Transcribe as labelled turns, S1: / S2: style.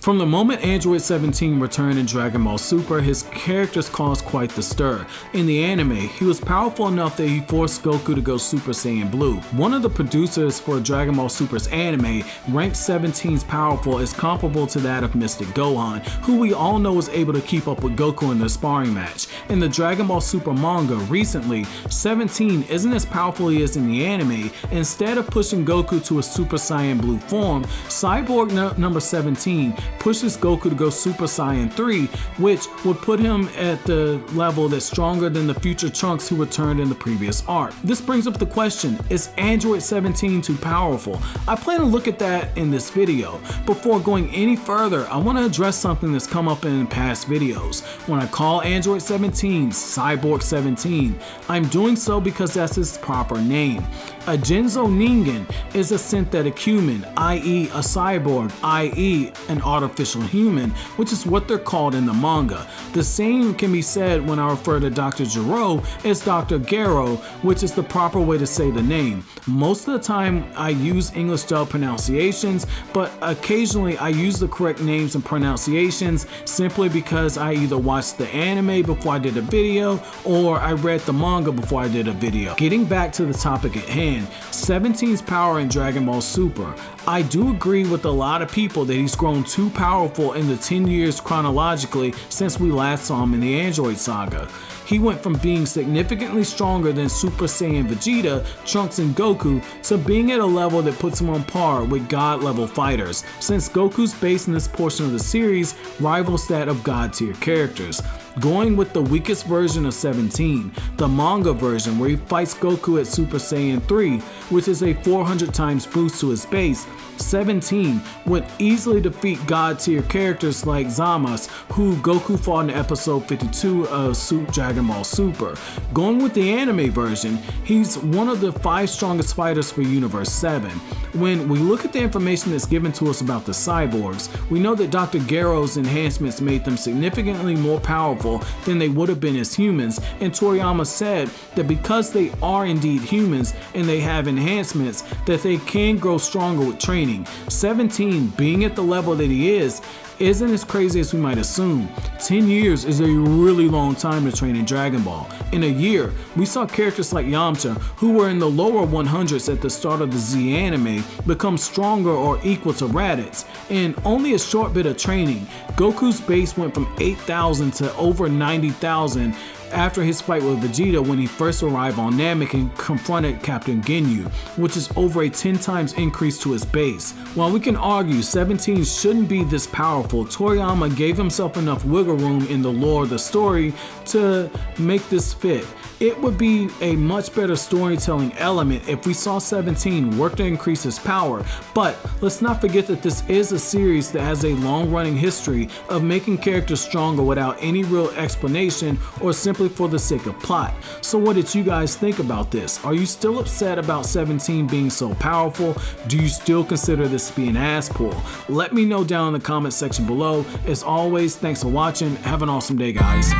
S1: From the moment Android 17 returned in Dragon Ball Super, his characters caused quite the stir. In the anime, he was powerful enough that he forced Goku to go Super Saiyan Blue. One of the producers for Dragon Ball Super's anime ranked 17's powerful as comparable to that of Mystic Gohan, who we all know was able to keep up with Goku in their sparring match. In the Dragon Ball Super manga recently, 17 isn't as powerful as he is in the anime. Instead of pushing Goku to a Super Saiyan Blue form, Cyborg number 17 pushes Goku to go Super Saiyan 3, which would put him at the level that's stronger than the future Trunks who returned in the previous arc. This brings up the question, is Android 17 too powerful? I plan to look at that in this video. Before going any further, I want to address something that's come up in past videos. When I call Android 17 Cyborg 17, I'm doing so because that's his proper name. A Genzo Ningen is a synthetic human, i.e. a cyborg, i.e. an artificial human, which is what they're called in the manga. The same can be said when I refer to Dr. Gero as Dr. Gero, which is the proper way to say the name. Most of the time I use English dub pronunciations, but occasionally I use the correct names and pronunciations simply because I either watched the anime before I did a video or I read the manga before I did a video. Getting back to the topic at hand, 17's power in Dragon Ball Super. I do agree with a lot of people that he's grown too powerful in the 10 years chronologically since we last saw him in the Android saga. He went from being significantly stronger than Super Saiyan Vegeta, Trunks, and Goku to being at a level that puts him on par with God level fighters, since Goku's base in this portion of the series rivals that of God tier characters. Going with the weakest version of 17, the manga version where he fights Goku at Super Saiyan 3, which is a 400 times boost to his base, 17 would easily defeat God tier characters like Zamasu, who Goku fought in episode 52 of Dragon Ball Super. Going with the anime version, he's one of the 5 strongest fighters for Universe 7. When we look at the information that's given to us about the cyborgs, we know that Dr. Gero's enhancements made them significantly more powerful than they would have been as humans, and Toriyama said that because they are indeed humans and they have enhancements, that they can grow stronger with training. 17 being at the level that he isn't as crazy as we might assume. 10 years is a really long time to train in Dragon Ball. In a year, we saw characters like Yamcha, who were in the lower 100s at the start of the Z anime, become stronger or equal to Raditz. In only a short bit of training, Goku's base went from 8,000 to over 90,000 after his fight with Vegeta when he first arrived on Namek and confronted Captain Ginyu, which is over a 10 times increase to his base. While we can argue 17 shouldn't be this powerful, Toriyama gave himself enough wiggle room in the lore of the story to make this fit. It would be a much better storytelling element if we saw 17 work to increase his power, but let's not forget that this is a series that has a long-running history of making characters stronger without any real explanation or simply for the sake of plot. So what did you guys think about this? Are you still upset about 17 being so powerful? Do you still consider this to be an ass pull? Let me know down in the comment section below. As always, thanks for watching. Have an awesome day, guys.